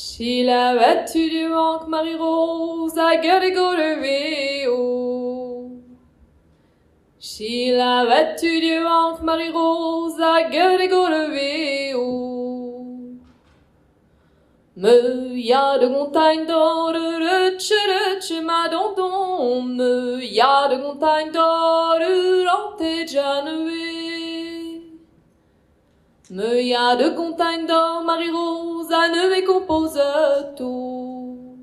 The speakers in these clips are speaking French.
Sheila battu du manque Marie-Rose à gueule et goleveo. Sheila battu du manque Marie-Rose à gueule et goleveo. Me ya de montagne d'or, le ma dondon. Me ya de montagne d'or, l'ante janoué. Me ya de montagne d'or, Marie-Rose, à ne compose tout.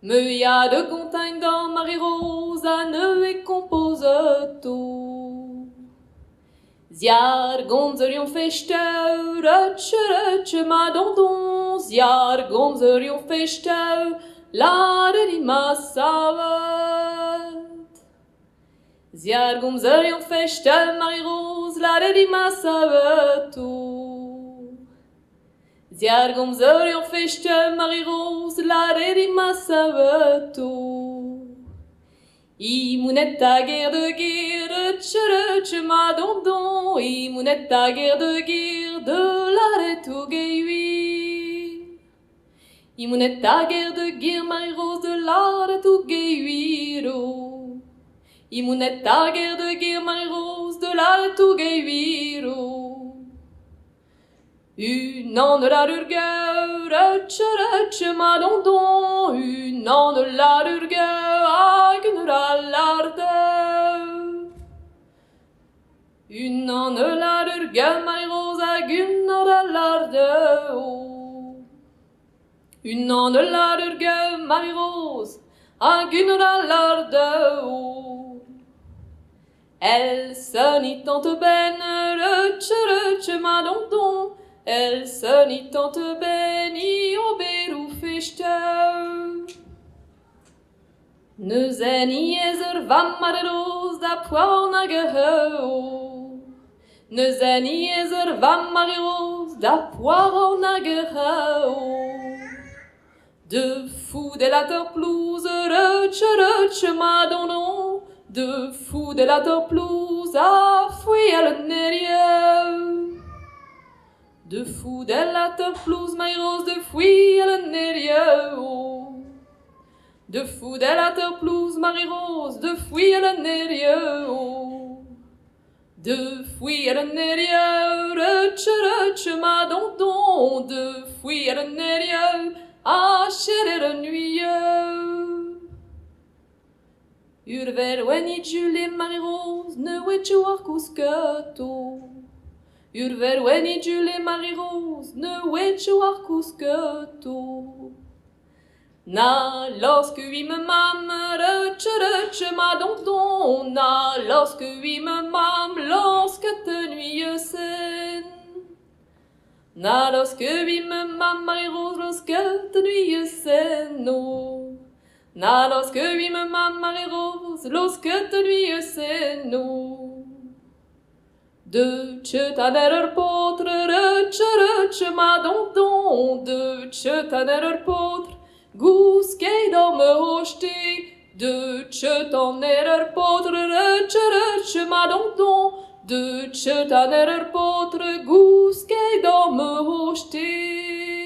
Me ya de montagne d'or, Marie-Rose, à ne compose tout. Ziar gonzerion fechteu, rutsch ma dondon. Ziar gonzerion fechteu, la de ma savet. Ziar gonzerion fechteu, Marie-Rose, la de ma savetou. Ziar gonzerion fechteu, Marie-Rose, la de ma savetou. I mounetta guerre de ma dondon. I mounetta guerre de la retougueui. I mounetta guerre de Marie-Rose, de la retougueui. I mounetta guerre de Marie-Rose, de la retougueui. Une an de la rurgueur, ma dondon. Une an de la rurgueur, à Gunnar-Larde. Une an de la rurgueur, Marie-Rose, à Gunnar-Larde. Une an de la rurgueur, Marie-Rose, à Gunnar-Larde. Elle se nie tante ben, ma dondon. Elle se nie tante ben, i oberou fechteu. Ne zen i ezer vam Marie-Rose, da poir na geheu. Ne zen i ezer vam Marie-Rose, da poir na geheu. De fou délateur plouse, ma dondon. De fou délateur plouse, a fouille à le nérieux. De fou délateur plouse, Marie-Rose, de fouille à le nérieux. De fou délateur plouse, Marie-Rose, de fouille à le nérieux. De fouille à le nérieux, ma dondon. De fouille à le nérieux, à chérir le nuyeux. Urver wenit Julie Marie-Rose, ne wetchu ar cousqueto. Urver wenit Julie Marie-Rose, ne wetchu ar cousqueto. Na lorsque oui me mame, ma dondon. Na lorsque oui me mame, lorsque te nuit sen. Na lorsque oui me mame, Marie-Rose, lorsque te nuit sen, no. Na lorsque oui me mame, Marie-Rose, lorsque te nuit sen, no. De taner potre, ma dondon. De taner potre, gous kei dans me hochté. De taner potre, ma dondon. De taner potre, gous kei dans me hochté.